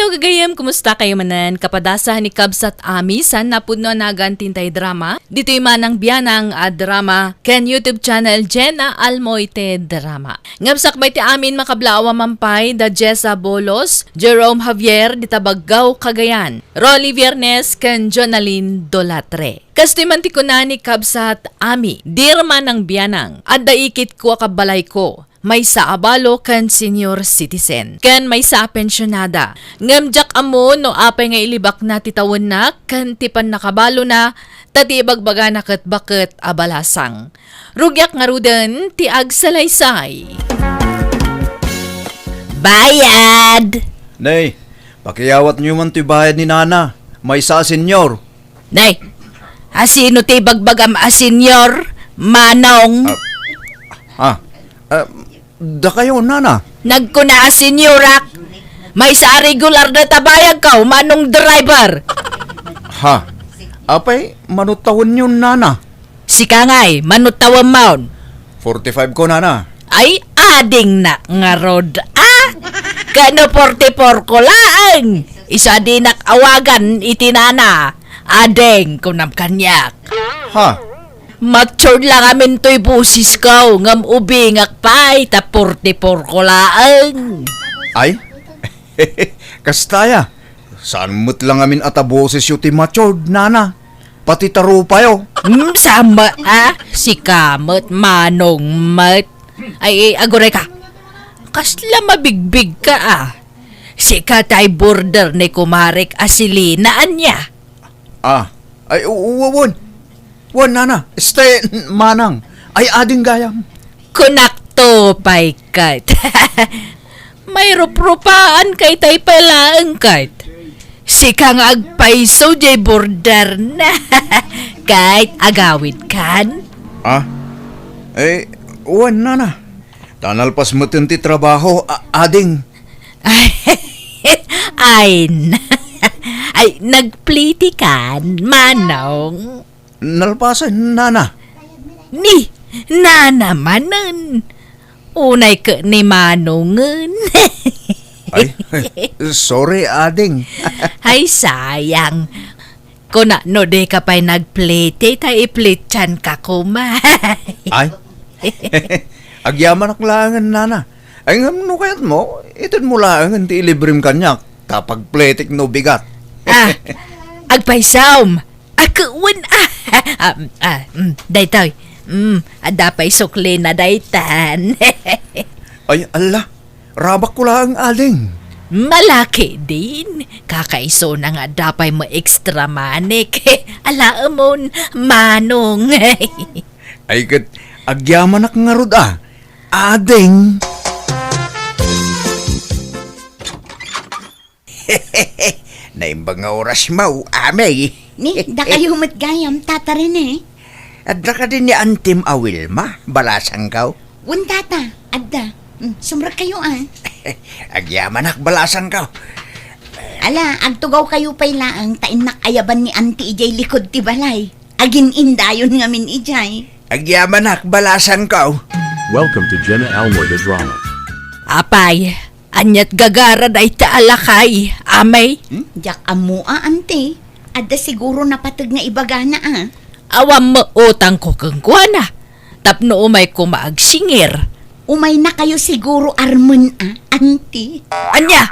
Hello gagayam, kumusta kayo manan? Kapadasahan ni Cubs at Ami san napudno nagantintay drama. Dito'y Manang Bianang at drama ken YouTube channel Jena Almoite drama. Ngapsak bay ti amin makablawa mampay da Jessa Bolos, Jerome Javier di Tabaggaw Cagayan, Rolly Viernes ken Jonalyn Dolatre. Kastoy man ti kunan ni Cubs at Ami, Dear Manang Bianang, at daikit ko kabalay ko. May sa abalo kan senior citizen. Kan may sa pensyonada. Ngamjak amo no apay nga ilibak na titawon na kan tipan nakabalo na tati bagbaga na bakit abalasang. Rugyak nga ruden ti agsalaysay. Bayad! Nay, pakiyawat niyo man ti bayad ni Nana. May sa senyor. Nay, asino ti bagbagam a senior? Manong? Da kayo, Nana. Nagkuna a senyorak. May sa regular na tabayag ka, manong driver. Ha? Apay, manutawon yun, Nana. Sika nga'y, manutawan maun. 45 ko, Nana. Ay, ading na nga rod. Kano 44 ko lang. Isa di nakawagan itinana. Adeng kunam kanyak. Ha? Mature lang amin to'y busis ko. Ngam ubingak pa'y ta 44 ko lang. Ay? Kastaya. Saan mo't lang amin ataboses yung ti matured, Nana? Pati taro pa yo. Sama si kamot manong mat. Ay, agore ka. Kasla mabigbig ka Si katay border ni kumarek asilinaan niya. Ay, uwawon. Wan, Nana. Stay, Manang. Ay, ading gayam. Kunakto pa'y kat. May ruprupaan kay tay palaang kat. Si kang agpaiso jay border na. Kahit agawid kan. Eh, wan, Nana. Tanalpas mo ti trabaho, ading. Ay, nagpliti kan, manong. Nalpasan, Nana. Ni, nanamanan. Unay ka ni manongen. Ay, sorry, ading. Ay, sayang. Kung no de ka pa'y nagplete, tayo iplitsan ka kumay. Ay, agyaman aklangan, Nana. Ay, no kayat mo, itid mo lang ti ilibrim kanyak, tapag pletik no bigat. Agpaysawm. Akuwan daytoy. Adapay sukli na daytan. Ay, ala, rabak ko lang, ading. Malaki din. Kakaiso na nga dapay mo extra manik. Alaamon, manong. Ay, kat, agyaman ak nga rod, ading. Naimbang nga oras mo, amay. Ni, da kayo matgayam, tata rin Adda ka din ni Antim Awilma, balasang kaw. Wan tata, adda. Sumra kayo Agyaman ak balasang kaw. Ala, agtugaw kayo pa'y laang tain nakayaban ni Auntie Ijay likod ti balay. Agin indayon ngamin Ijay. Agyaman ak balasang kaw. Welcome to Jena Almoite drama. Apay, anyat gagara day taalakay, amay. Jak amo Auntie. Adda siguro napatag na ibagana Awam mo utang ko kang kuwana. Tapno umay ko maagsingir. Umay na kayo siguro armon Auntie. Anya?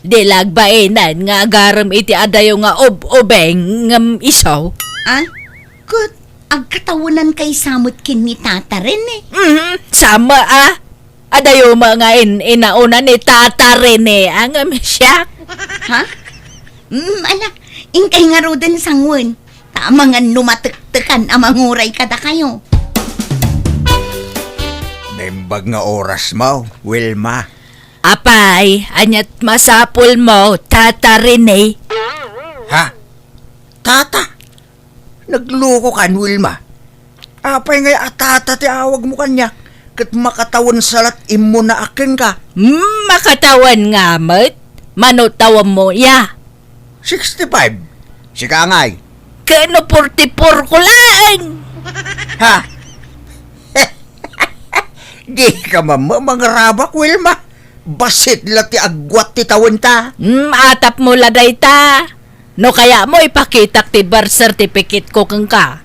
Di lagbainan nga agaram iti adayo nga obeng ngam isaw. Good. Agkatawanan kay samot kin ni tata rin Sama Adayo mga inauna ni tata rin ang siya. Ha? Ala, ingkay nga ro din sangwan. Tama nga numatektekan amanguray kada kayo. Naimbag nga oras mo, Wilma. Apay, anyat masapul mo, tata rin Ha? Tata? Nagluko kan, Wilma. Apay nga atata ti awag mo kanyak. Kat makatawan salat imo na akin ka. Makatawan nga mat. Manutawan mo ya. 65. Sika ngay. Kano 44 ko lang. Ha? Di ka mangarabak, Wilma. Basit la ti agwat ti tawon ta. Atap mo laday ta. No kaya mo ipakita ti birth certificate ko kang ka.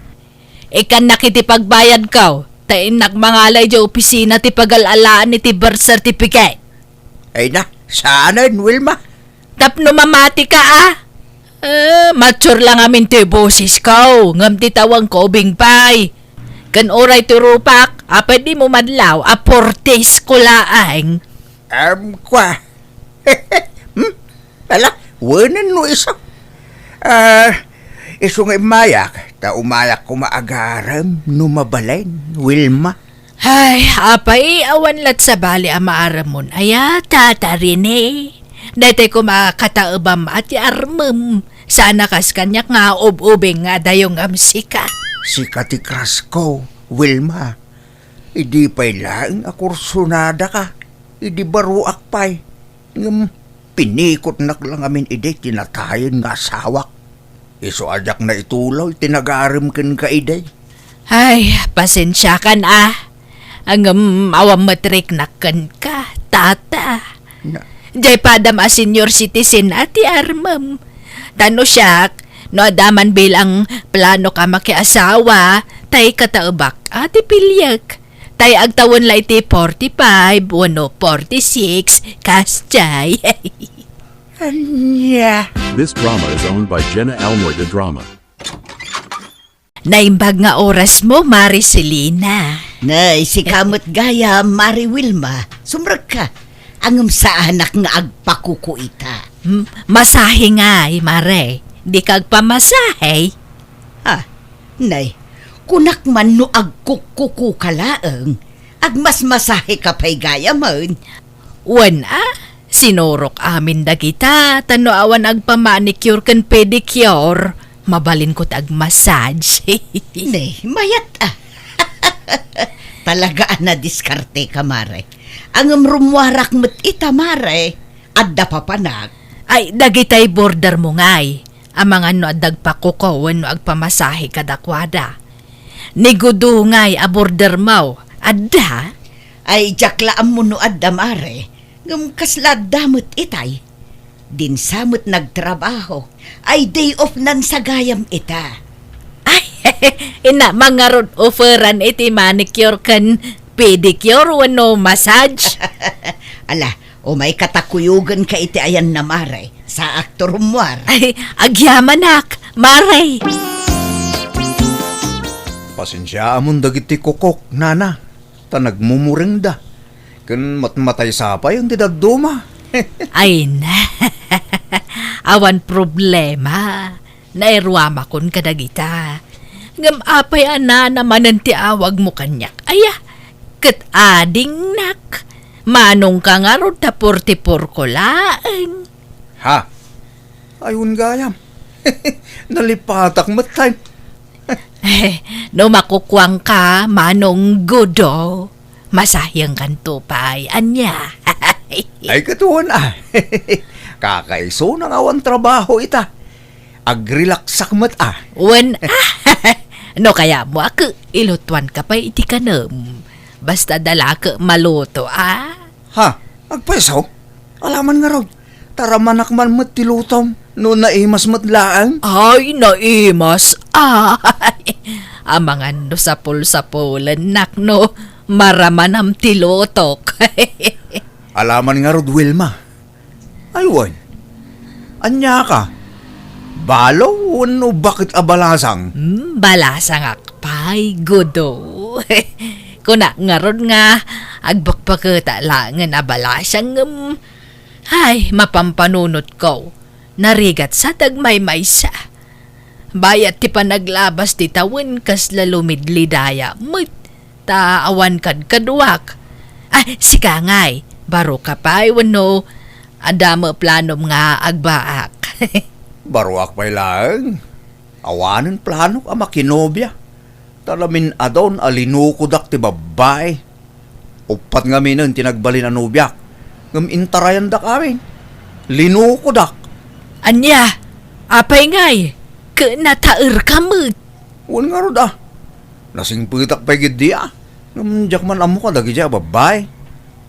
Ikan nakitipagbayad ka. Tain nagmangalay di opisina ti pag-alalaan ni ti birth certificate. Ay na, saanan, Wilma? Tapno mamati ka mature lang amin ti boses ko. Ngam ti tawang ko bingpay. Kan oray ti rupak, apad di mo madlaw, aportes ko laang. Kwa. Ala, wanan no isa. Iso nga mayak, ta umayak ko maagaram no mabalain, Wilma. Ay, apay, awan lat sa bali ang maaramon. Aya, tatarin Dati ko makataabam at yarmam. Sana kas kanyak nga ubing nga dayong amsika. Si Kati Krasko, Wilma. Idi pa'y lang akursunada ka. Idi baruak pa'y. Pinikot nak lang amin ide tinatayin nga sawak. Iso ajak na itulaw, tinagarim kan ka ide. Ay, pasensya kan Ang awam matrik nakan ka, tata. Jay padam a senior citizen ati armam. Tano siyak, no adaman bilang plano ka makiasawa, tay kataubak ati pilyak. Tay agtawon la iti 45, wano 46, kasjay. Anya. This drama is owned by Jena Almoite Drama. Naimbag nga oras mo, Maricelina. Nay, si kamot gaya, Mari Wilma. Sumrag ka. Angam sa anak nga agpakukuita. Masahe nga, Mare. Di kag pamasahe. Nay, kunak man no agkukuku kalaang. Agmas masahe ka pa'y gaya man. Wan sinurok amin dagita. Tano awan agpamanicure kan pedicure. Mabalin ko't ag-massage. Nay, mayat Talaga na diskarte ka, Mare. Ang rumwarak mo't ita, Mare. Adda pa panak. Ay, dagitay border mo ngay. Amang ano dagpakuko wano agpamasahe kadakwada. Nigudu ngay a border mo. Adda? Ay, jaklaan mo no adda, Mare. Ngam kaslad damot itay. Din samot nagtrabaho. Ay, day off nan sagayam ita. Ay, ina mga rod offeran iti manicure kan pedicure wano massage. Ala, o may katakuyugan ka iti ayan na, Mare. Sa aktor humwar. Ay, agyamanak, Mare. Pasensya amon dagiti kokok, nana. Ta nagmumuring da. Kan matmatay sapay ang didagduma. Ay na, awan problema. Nairwama kon kadagita. Ngam apay naman ang tiawag mo kanyak. Aya, kat ading nak. Manong ka nga ron ta 44 ko laang. Ha? Ayun gayam. Nalipatak matay. No makukwang ka, manong gudo. Masahiyang kanto pa'y anya. Ay katuon Kakaiso ng awan trabaho ita. Agrelaksak mat Wen, no kaya mo ako ilutuan ka pa iti kanam. Basta dala ka maluto, Ha? Agpeso? Alaman nga raw. Taramanak man mat tilutom. No naimas mat laang. Ay, naimas. Amangan no sapul-sapulan nak no. Maramanam tilutok. Alaman nga raw, Wilma. Aywan. Anya ka? Balaw no bakit abalasang? Balasang akpay, gudo. Kuna nga ron nga, agbakbakita lang nga balasang ay, mapampanunot ko. Narigat sa tagmay-maysa. Bayat ti panaglabas ti tawin kas lalumidlidaya. Taawan kad kaduak. Ay, sika ngay. Baro ka pa'y wano. Adamo planom nga agbaak. Baruak pa'y lang. Awanin plano ka makinobya. Talamin adon alinukudak ti babay. Upat nga minon tinagbalin ang nobyak. Ngam intarayan da kami. Linukudak. Anya, apay ngay. Nataer ka mo. Wan nga ro Lasing pitak pa'y gid ngam jak man amo ka dagi dya babay.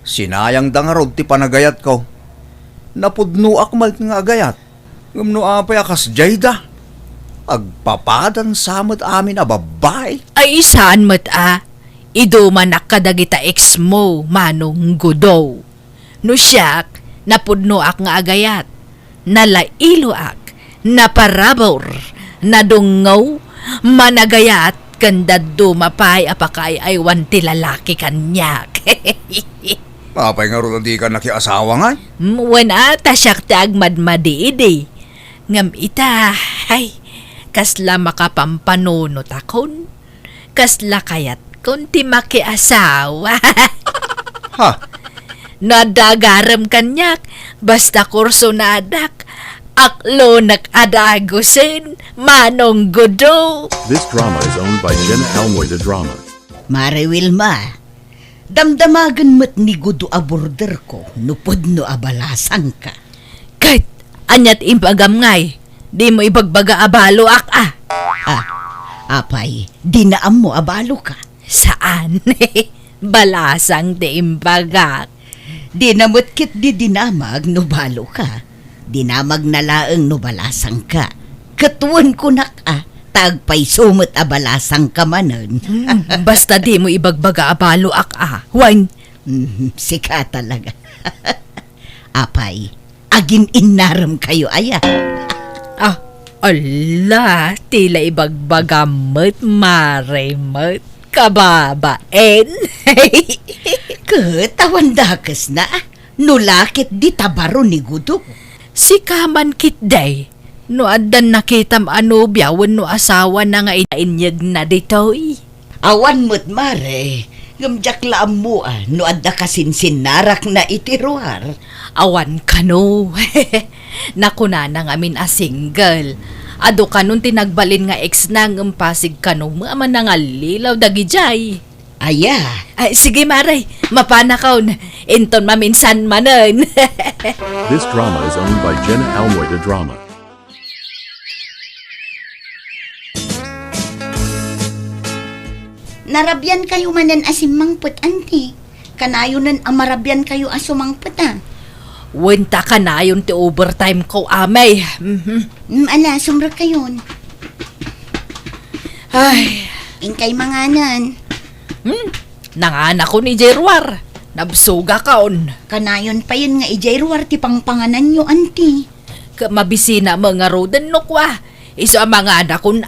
Sinayang dangarod ti panagayat ko. Napudno akmal nga agayat. Ngumno apay akas jayda. Agpapadan samot amin a babay. Ay saan mat Ido man nakadagita ex mo, manong gudo. No siyak, napudno ak nga agayat. Nalailo ak, naparabor, nadungaw, managayat, kanda dumapay apakay ay wanti lalaki kanyak. Apay nga ron di ka nakiasawa nga. Wen ata siyak tagmadmadiidi. Ngam ita, ay, kasla makapampanunot akon. Kasla kayat kon ti makiasawa. Ha? Nadagaram kanyak, basta kurso nadak, aklo nakadagusin, manong gudo. This drama is owned by Jena Almoite Drama. Mare Wilma, damdamagan mo't ni gudo a border ko, nupod no abalasang ka. Kahit anyat impagam ngay, di mo ibagbaga abalo Apay, dinaam mo abalo ka. Saan? Balasang di imbagak. Dinamot kit di dinamag no balo ka. Dinamag na laeng no balasang ka. Katuan ko tagpay sumot abalasang ka manon. Basta di mo ibagbaga abalo Wang, Sika talaga. Apay, agin inaram kayo aya. ala, tila ibagbagamot, maremot, kababaen. Katawan dakas na, nulakit di tabaro ni gudo. Si kaman kitday, no adan nakitam ano biyawan no asawa na nga inainyag na ditoy. Awan mo't mare, gamjak laam mo no adda kasinsin narak na itiruar. Awan ka no. Nakuna na ngamin a single. Ado ka nun tinagbalin nga ex na ng pasig ka no, maaman na nga lilaw dagijay. Aya, Ay, sige maray, mapanakaw na. Inton maminsan manan. This drama is owned by Jena Almoite Drama. Narabyan kayo manan asimangput, anti. Kanayonan amarabyan kayo asumangput, Wenta ka na yun ti overtime ko, amay. Ala, sumra kayon. Ay, Inkay manganan. nanganak ko ni Jerwar. Nabsuga kaon. Kanayon pa yun nga ijayruar ti pangpanganan nyo, anti. Mabisina mga roden no kwa. Iso ang mga anak kun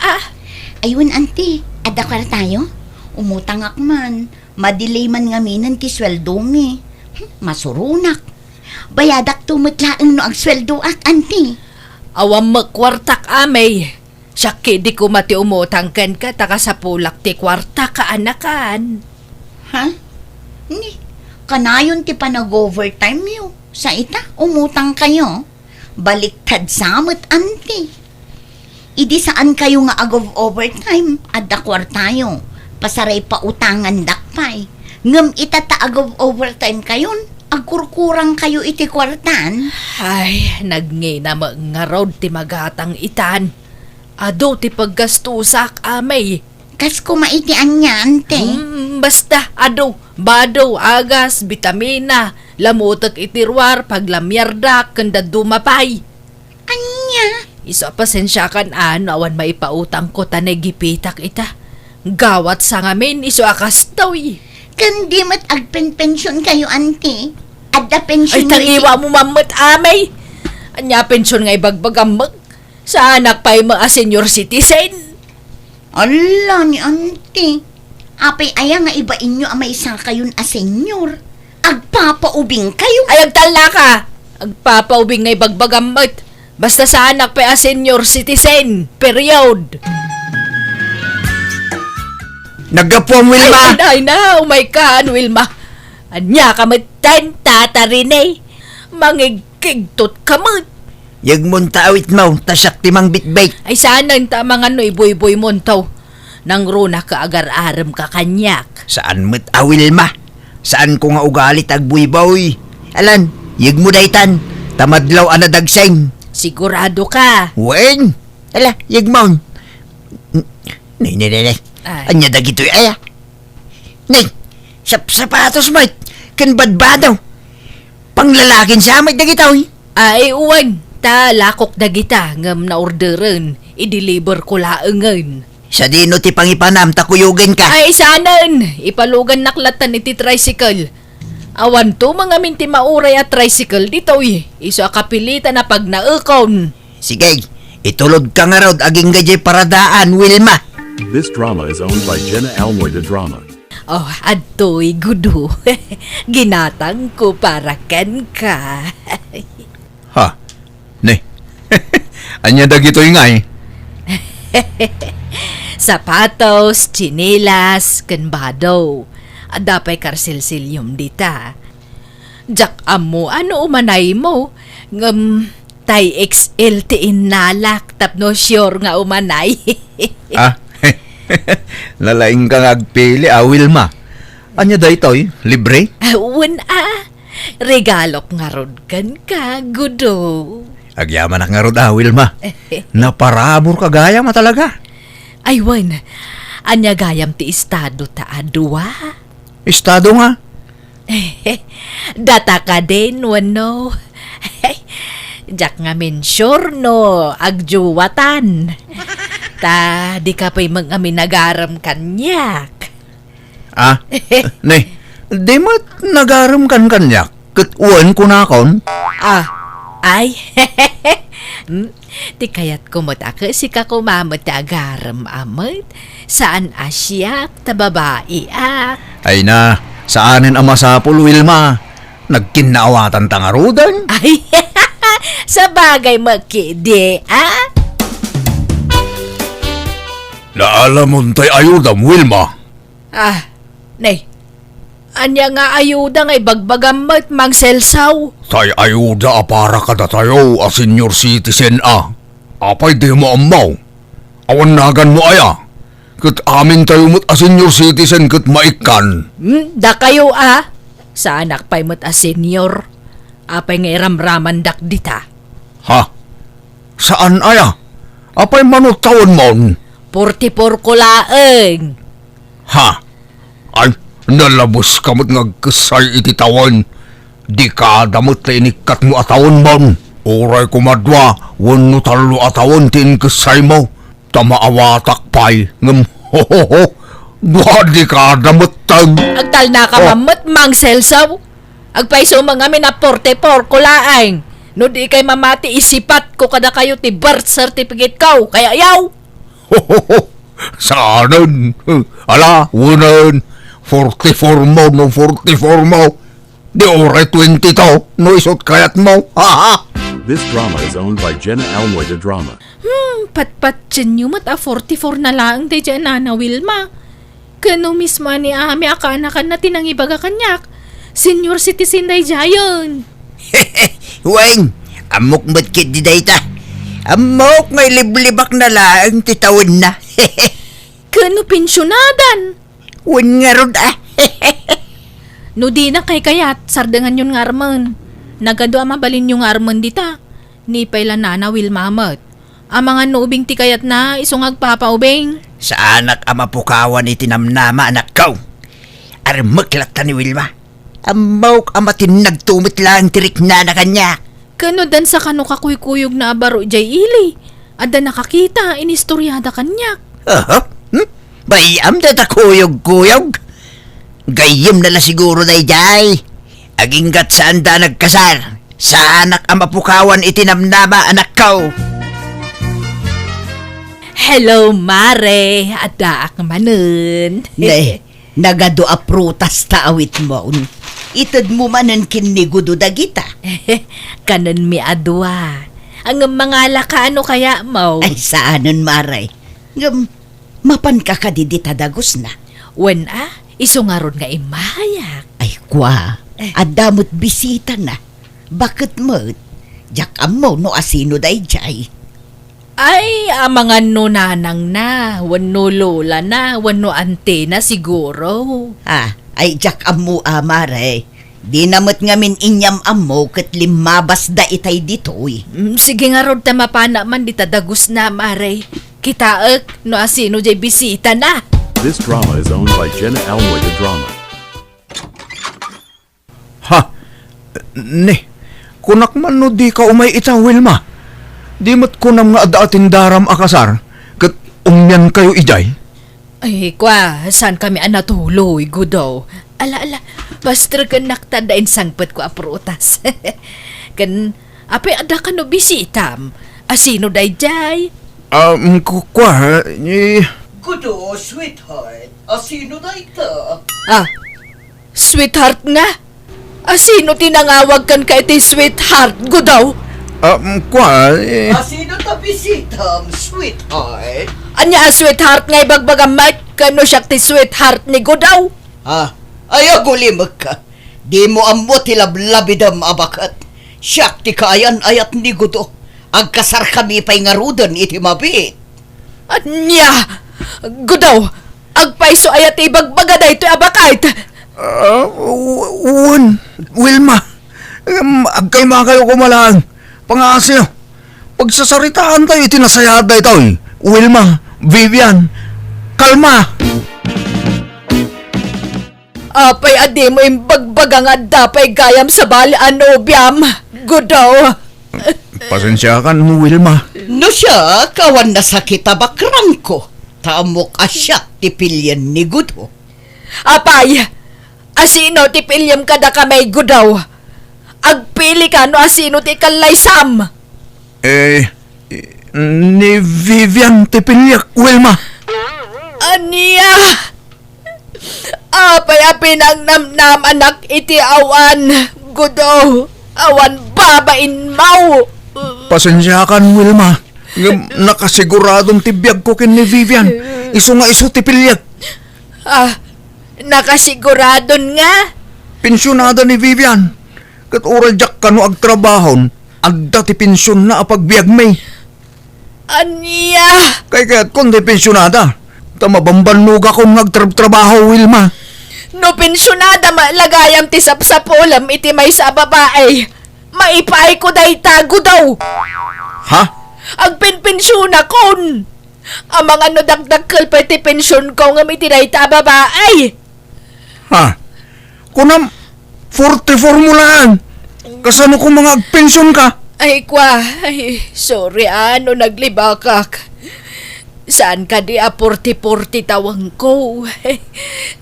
Ayun, anti. Adakar tayo? Umutang akman. Madelay man nga minan ti sweldo mi. Masurunak. Bayadak tumutlaang no ang sweldo ak, anti. Awam magkwartak amay. Syaki di ko mati umutang ken ka taka sa pulak ti kwarta ka anakan. Ha? Ni, kanayon ti panag-overtime yo. Sa ita, umutang kayo. Baliktad samot, anti. Idi saan kayo nga agov overtime at dakwar tayo. Pasaray pa utangan dakpay. Ngam itata agov overtime kayon. Agkurkurang kayo iti kwartan. Ay, nagngina mga road ti magatang itan. Ado ti paggastusak amay. Kas kumaitian niya, ante. Basta, ado, bado, agas, bitamina, lamutak itirwar, paglamyardak, kanda dumapay. Anya? Iso pasensya kan awan maipautang ko tanay gipitak ita. Gawat sa ngamin, iso akas tawi. Kandi mat agpen-pensyon kayo, ante. Adda Ay, pensyon tangiwa mo mamot amay. Anya pensyon nga ibagbagamag. Sa anak pa'y mga senior citizen. Ala ni ante. Apay aya nga iba inyo amay isa kayon a senyor. Agpapaubing kayo. Ay, agtala ka. Agpapaubing nga ibagbagamot. Basta sa anak pa'y a senior citizen. Period. Naggapuang Wilma! Ay na, oh my God, Wilma. Anya ka matan, tatarin eh. Mangigkigtot ka mo. Yagmunta awit mo, tasyak timang bitbait. Ay sana yung tamang ano, iboy-boy mo taw. Nang runa ka agar-aram ka kanyak. Saan mo't Wilma? Saan ko nga ugalit agbuibaw? Alan, yag mo daytan, tamadlaw anadagseng. Sigurado ka. Wen? Ala, yag mo. Nay. Ay. Anya dagitoy aya. Nay, sapatos mo. kan badbadaw. Panglalakin sa amay dagitaw. Ay, uwan. Ta, lakok na kita ngam na orderan. I-deliver ko laangan. Sa dino ti pangipanam, takuyugin ka. Ay, sanan. Ipalugan naklatan iti tricycle. Awan to mga minti mauray at tricycle dito Iso akapilitan na pag naukon. Sige, itulod ka nga rod aging gajay paradaan, Wilma. This drama is owned by Jena Almoite Drama. Oh, adoy gudo. Ginatang ko para ken ka. Ha? Ne? Anya dagitoy nga Sapatos, chinilas, kanbado. Adapay karsilsilyum dita. Jak amo, ano umanay mo? Tay XL tiin nalak, tapno sure nga umanay. Ah, lalaing kang agpili, Wilma. Anya daytoy, libre? Awan regalok nga rod kan ka, gudo. Agyaman nga rod, Wilma. Naparabor ka gaya ma talaga. Aywan, anya gayam ti estado ta adwa. Estado nga. Data ka din, wano. Jak nga mensure no, agjuwatan. Ta, di ka pa'y mga minagaram kanyak. Ah, ne, di mo nagaram kan kanyak. Katuan ko na akon. Ay, ti kayat kumot ako si kakumamot ta agaram amot. Saan asyak ta babae Ay na, saanin ang masapul, Wilma? Nagkinaawatan tangarudan? Ay, sa bagay makidi, Naalamon tay ayudam, Wilma. Nay, anya nga ayuda ngay bagbagamot mang selsaw. Tay ayuda para kada tayo a senior citizen Apay di mo amaw. Awan nagan mo aya. Kat amin tayo mo't a senior citizen kat maikan. Da kayo sa anak pa'y mo't a senior. Apay ngay ramraman dak dita. Ha? Saan aya? Apay manutawon mon? 44 ko laeng. Ha? Ay, nalabos kamot ngagkasay iti tawon. Di ka damot na inikat mo atawon mon. Uray kumadwa, wano talo atawon tin kasay mo. Tamaawatak pa'y ngam ho. Di ka damot tag. Agtal na ka mamot mang selsaw. Agpaiso mga mina 44 ko laeng. No di kay mamati isipat ko kada kayo ti birth certificate ko. Kaya yaw. Saanan? Ala, unan. 44 mo, no 44 mo. Di oray 20 to, no isot kayat mo. Ha? This drama is owned by Jena Almoite Drama. Patpatsin nyo mat 44 na lang di dyan na Wilma. Kano mismo ni Ami akanakan na tinangibaga kanyak. Senior citizen day jayon. Weng, amok matkit di dayta. Amok may liblibak na lang titawin na. Kano pensyonadan? Wen nga rod No di na kay kayat, sardangan yun nga arman. Nagado mabalin yung arman dita. Ni payla na Wilma amat. Ang mga nubing ti kayat na isong Agpapaubing. Sa anak amapukawan itinamnama anak ko. Armaklat ta ni Wilma. Amok amatin nagtumit lang tirik na kanya. Kano dan sa kano kakuykuyog na abaro jay ili. Ada nakakita, inistoryada kanyak. Bayam na takuyog-kuyog. Gayim na la siguro na jay. Aginggat saan da nagkasal. Sa anak amapukawan itinamnama anak ko. Hello, Mare. Ada ak manen. Ne, nagado a prutas ta awit mo. Itad mo manan kinigudo dagita. Kanan mi adwa. Ang mga lakano kaya mo. Ay saanon maray. Mapan ka kadidita dagos na. Wen iso nga ron nga imayak. Ay kwa, adamot bisita na. Bakit mo? Jak mo no asino day jay. Ay, mga nunanang na, wano lola na, wano ante na siguro. Ay jak mo amare. Di namot ngamin inyam amo kat limabas da itay ditoy. Sige nga rod tamapana man di tadagos na, Mare. Kitaak, no asino jay bisita na. This drama is owned by Jena Almoite Drama. Ni, kunak man no di ka umay ita, Wilma. Di mat kunam nga adaatin daram akasar, kat umyan kayo iday. Ay, kwa, saan kami anatuloy, gudaw? Ala, basta kan naktandain sangpet ko aprutas. Kan, apay ada ka no bisitam. Asino day jay? Kwa, Gudo, sweetheart. Asino na ito? Ah, sweetheart nga? Asino tinangawag kan ka iti sweetheart, gudaw? kwa, Asino ta bisitam, sweetheart? Anya sweetheart nga ibagbaga Mike, kano siya ti sweetheart ni gudaw? Ayaw gulimag ka. Di mo ammo tilablabidam abakat. Siyak ti kaayan ayat ni Gudo. Agkasar kami pa'y ngarudan iti mabit. Anya, gudaw, agpaiso ayat ibagbaga da ito abakait. Wilma, agkalma kayo kumalaan. Pangasyo, pagsasaritaan tayo, itinasayad na ito. Wilma, Vivian, kalma. Apay adi mo imbagbaga nga dapay gayam sa bali anobyam, gudaw. Pasensya ka mo, Wilma. No siya, kawan na sakit abakrang ko. Tamok asya ti pilyan ni Gudo. Apay, asino ti pilyam kada kamay gudaw? Agpili ka no asino ti kalaysam. Ni Vivian Tipilyak, Wilma. Aniya! Apay apinang namnam anak iti awan, gudaw. Awan babain mau. Pasensya ka, Wilma. Nakasiguradong tibiyag ko kin ni Vivian. Iso nga iso Tipilyak. Nakasiguradon nga. Pensyonada ni Vivian. Kat oral jak kano agtrabahon, agda ti pensyon na apagbiag may. Aniya! Kaya kung di pensyonada, tamabambannog ako nagtrabaho, Wilma. No pensyonada malagayam ti sapsapolam iti may sa babae. Maipay ko day tago daw. Ha? Agpenpensyon akon. Ang mga no dagdagkal pa iti pensyon ko nga iti day ta babae. Ha? Kunam, 44 mo lang. Kasano kung mga agpensyon ka? Ay sorry naglibakak. Saan ka di 40-40 tawang ko?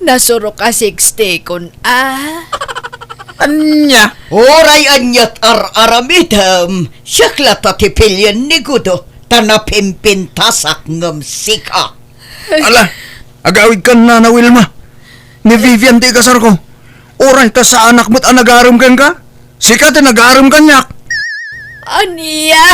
Nasuro ka 60 kun Anya? Oray anyat aramidam. Siyakla ta ti pilyan ni Gudo. Tanapimpintasak ngam sika. Ala, agawid ka na Wilma. Ni Vivian di kasar ko. Oray ka sa anak mo't anagaram kan ka? Sika ti nagaram kanyak. Aniya!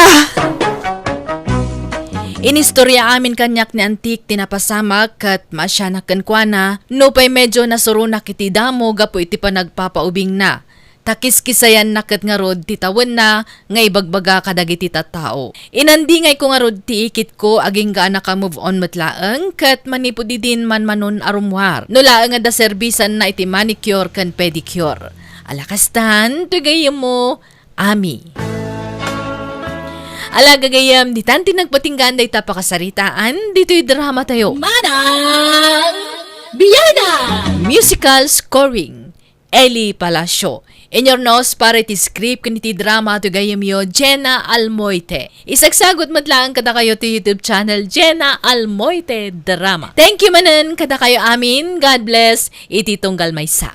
Inistorya amin kanyak ni Antik tinapasamak kat masyanakan kwa na no pa'y medyo nasurunak iti damo gapo iti panagpapaubing na. Takis-kisayan nakat nga rod titawan na nga ibagbaga kadagiti tattao. Inandingay ko nga rod ti ikit ko aging gaana ka move on matlaang kat manipudi din man manon arumwar. Nulaang nga da servisan na iti manicure kan pedicure. Alakastan, tugayam mo, Ami. Alagagayam, di tanti nagpatinggan day tapakasaritaan, dito'y drama tayo. Manang Bianang! Musical scoring, Eli Palacio. In your nose, para iti script kaniti drama to gayam yo, Jena Almoite. Isagsagot matlaan kada kayo to YouTube channel, Jena Almoite Drama. Thank you manan kada kayo amin. God bless. Iti tunggal maysa.